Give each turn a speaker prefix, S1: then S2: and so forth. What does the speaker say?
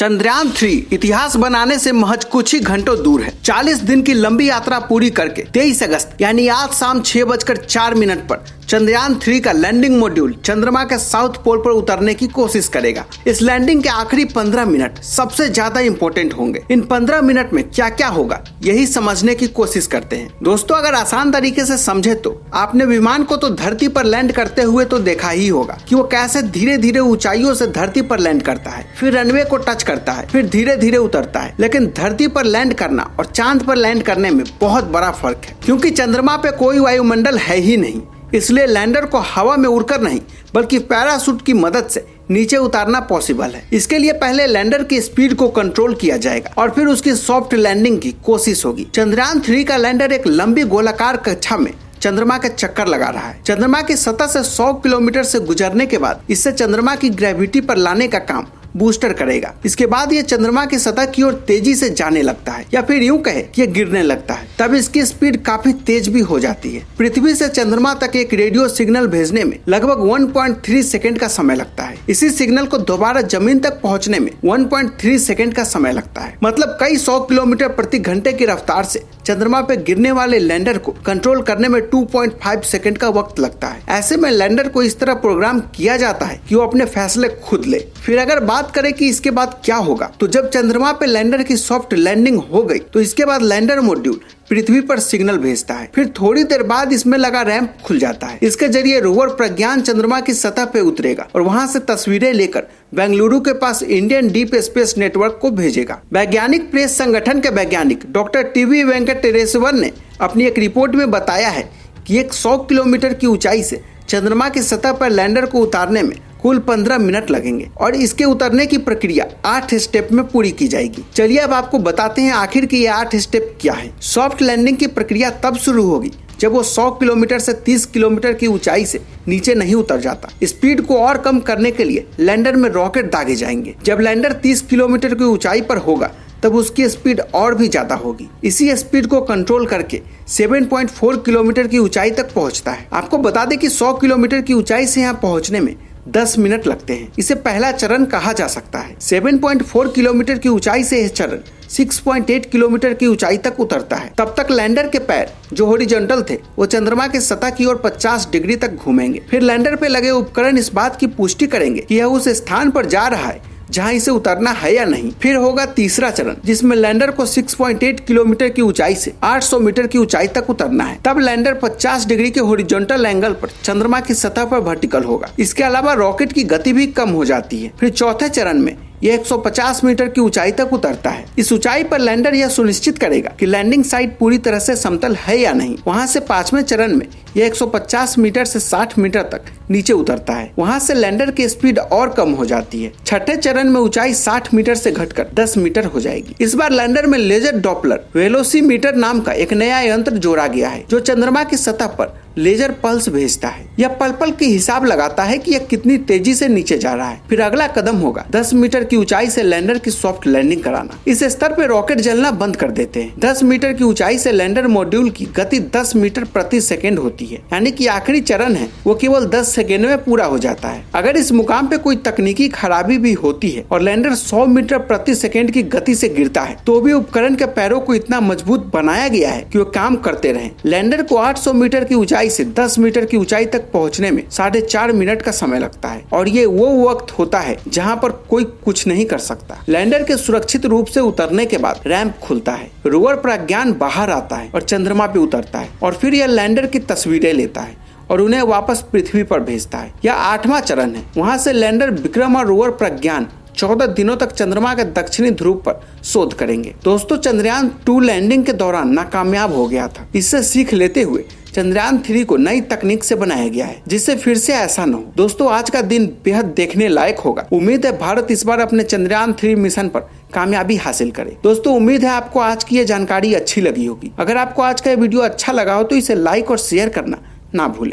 S1: चंद्रयान 3 इतिहास बनाने से महज कुछ ही घंटों दूर है। 40 दिन की लंबी यात्रा पूरी करके 23 अगस्त यानी आज शाम 6:04 पर चंद्रयान 3 का लैंडिंग मॉड्यूल चंद्रमा के साउथ पोल पर उतरने की कोशिश करेगा। इस लैंडिंग के आखिरी 15 मिनट सबसे ज्यादा इंपॉर्टेंट होंगे। इन 15 मिनट में क्या क्या होगा यही समझने की कोशिश करते हैं। दोस्तों, अगर आसान तरीके से समझे तो आपने विमान को तो धरती पर लैंड करते हुए तो देखा ही होगा कि वो कैसे धीरे धीरे ऊंचाइयों से धरती पर लैंड करता है, फिर रनवे को टच करता है, फिर धीरे धीरे उतरता है। लेकिन धरती पर लैंड करना और चांद पर लैंड करने में बहुत बड़ा फर्क है, क्योंकि चंद्रमा पे कोई वायुमंडल है ही नहीं। इसलिए लैंडर को हवा में उड़कर नहीं बल्कि पैराशूट की मदद से नीचे उतारना पॉसिबल है। इसके लिए पहले लैंडर की स्पीड को कंट्रोल किया जाएगा और फिर उसकी सॉफ्ट लैंडिंग की कोशिश होगी। चंद्रयान 3 का लैंडर एक लंबी गोलाकार कक्षा में चंद्रमा के चक्कर लगा रहा है। चंद्रमा की सतह से 100 किलोमीटर से गुजरने के बाद इससे चंद्रमा की ग्रेविटी पर लाने का काम बूस्टर करेगा। इसके बाद ये चंद्रमा की सतह की ओर तेजी से जाने लगता है, या फिर यूं कहे कि ये गिरने लगता है। तब इसकी स्पीड काफी तेज भी हो जाती है। पृथ्वी से चंद्रमा तक एक रेडियो सिग्नल भेजने में लगभग 1.3 सेकंड का समय लगता है। इसी सिग्नल को दोबारा जमीन तक पहुंचने में 1.3 सेकंड का समय लगता है। मतलब कई 100 किलोमीटर प्रति घंटे की रफ्तार से चंद्रमा पे गिरने वाले लैंडर को कंट्रोल करने में 2.5 सेकंड का वक्त लगता है। ऐसे में लैंडर को इस तरह प्रोग्राम किया जाता है कि वो अपने फैसले खुद ले। फिर अगर बात करें कि इसके बाद क्या होगा, तो जब चंद्रमा पे लैंडर की सॉफ्ट लैंडिंग हो गई तो इसके बाद लैंडर मॉड्यूल पृथ्वी पर सिग्नल भेजता है। फिर थोड़ी देर बाद इसमें लगा रैंप खुल जाता है। इसके जरिए रोवर प्रज्ञान चंद्रमा की सतह पे उतरेगा और वहां से तस्वीरें लेकर बेंगलुरु के पास इंडियन डीप स्पेस नेटवर्क को भेजेगा। वैज्ञानिक प्रेस संगठन के वैज्ञानिक डॉक्टर टीवी वेंकटेश्वर ने अपनी एक रिपोर्ट में बताया है कि एक 100 किलोमीटर की ऊंचाई से चंद्रमा की सतह पर लैंडर को उतारने में कुल 15 मिनट लगेंगे और इसके उतरने की प्रक्रिया 8 स्टेप में पूरी की जाएगी। चलिए अब आपको बताते हैं आखिर की ये 8 स्टेप क्या है। सॉफ्ट लैंडिंग की प्रक्रिया तब शुरू होगी जब वो 100 किलोमीटर से 30 किलोमीटर की ऊंचाई से नीचे नहीं उतर जाता। स्पीड को और कम करने के लिए लैंडर में रॉकेट दागे जाएंगे। जब लैंडर 30 किलोमीटर की ऊंचाई पर होगा तब उसकी स्पीड और भी ज्यादा होगी। इसी स्पीड को कंट्रोल करके 7.4 किलोमीटर की ऊंचाई तक पहुंचता है। आपको बता दें कि 100 किलोमीटर की ऊंचाई से यहाँ पहुंचने में 10 मिनट लगते हैं। इसे पहला चरण कहा जा सकता है। 7.4 किलोमीटर की ऊंचाई से यह चरण 6.8 किलोमीटर की ऊंचाई तक उतरता है। तब तक लैंडर के पैर जो हॉरिजॉन्टल थे वो चंद्रमा की सतह की ओर 50 डिग्री तक घूमेंगे। फिर लैंडर पे लगे उपकरण इस बात की पुष्टि करेंगे कि यह उस स्थान पर जा रहा है जहां इसे उतरना है या नहीं। फिर होगा तीसरा चरण, जिसमें लैंडर को 6.8 किलोमीटर की ऊंचाई से 800 मीटर की ऊंचाई तक उतरना है। तब लैंडर 50 डिग्री के हॉरिजॉन्टल एंगल पर चंद्रमा की सतह पर वर्टिकल होगा। इसके अलावा रॉकेट की गति भी कम हो जाती है। फिर चौथे चरण में यह 150 मीटर की ऊंचाई तक उतरता है। इस ऊंचाई पर लैंडर यह सुनिश्चित करेगा कि लैंडिंग साइट पूरी तरह से समतल है या नहीं। वहां से 5वें चरण में यह 150 मीटर से 60 मीटर तक नीचे उतरता है। वहां से लैंडर की स्पीड और कम हो जाती है। छठे चरण में ऊंचाई 60 मीटर से घटकर 10 मीटर हो जाएगी। इस बार लैंडर में लेजर डॉपलर वेलोसीमीटर नाम का एक नया यंत्र जोड़ा गया है, जो चंद्रमा की सतह पर लेजर पल्स भेजता है। यह पल पल की हिसाब लगाता है कि यह कितनी तेजी से नीचे जा रहा है। फिर अगला कदम होगा 10 मीटर की ऊंचाई से लैंडर की सॉफ्ट लैंडिंग कराना। इस स्तर पे रॉकेट जलना बंद कर देते हैं। 10 मीटर की ऊंचाई से लैंडर मॉड्यूल की गति 10 मीटर प्रति सेकेंड होती है, यानी कि आखिरी चरण है वो केवल 10 सेकेंड में पूरा हो जाता है। अगर इस मुकाम पे कोई तकनीकी खराबी भी होती है और लैंडर 100 मीटर प्रति सेकेंड की गति से गिरता है, तो भी उपकरण के पैरों को इतना मजबूत बनाया गया है कि वो काम करते रहे। लैंडर को 800 मीटर की ऊंचाई से 10 मीटर की ऊंचाई तक पहुंचने में 4.5 मिनट का समय लगता है, और ये वो वक्त होता है जहां पर कोई कुछ नहीं कर सकता। लैंडर के सुरक्षित रूप से उतरने के बाद रैंप खुलता है, रोवर प्रज्ञान बाहर आता है और चंद्रमा पे उतरता है, और फिर यह लैंडर की तस्वीरें लेता है और उन्हें वापस पृथ्वी पर भेजता है। यह 8वां चरण है। वहां से लैंडर विक्रम और रोवर प्रज्ञान 14 दिनों तक चंद्रमा के दक्षिणी ध्रुव पर शोध करेंगे। दोस्तों, चंद्रयान 2 लैंडिंग के दौरान नाकामयाब हो गया था। इससे सीख लेते हुए चंद्रयान 3 को नई तकनीक से बनाया गया है, जिससे फिर से ऐसा न हो। दोस्तों, आज का दिन बेहद देखने लायक होगा। उम्मीद है भारत इस बार अपने चंद्रयान 3 मिशन पर कामयाबी हासिल करे। दोस्तों, उम्मीद है आपको आज की ये जानकारी अच्छी लगी होगी। अगर आपको आज का वीडियो अच्छा लगा हो तो इसे लाइक और शेयर करना ना भूलें।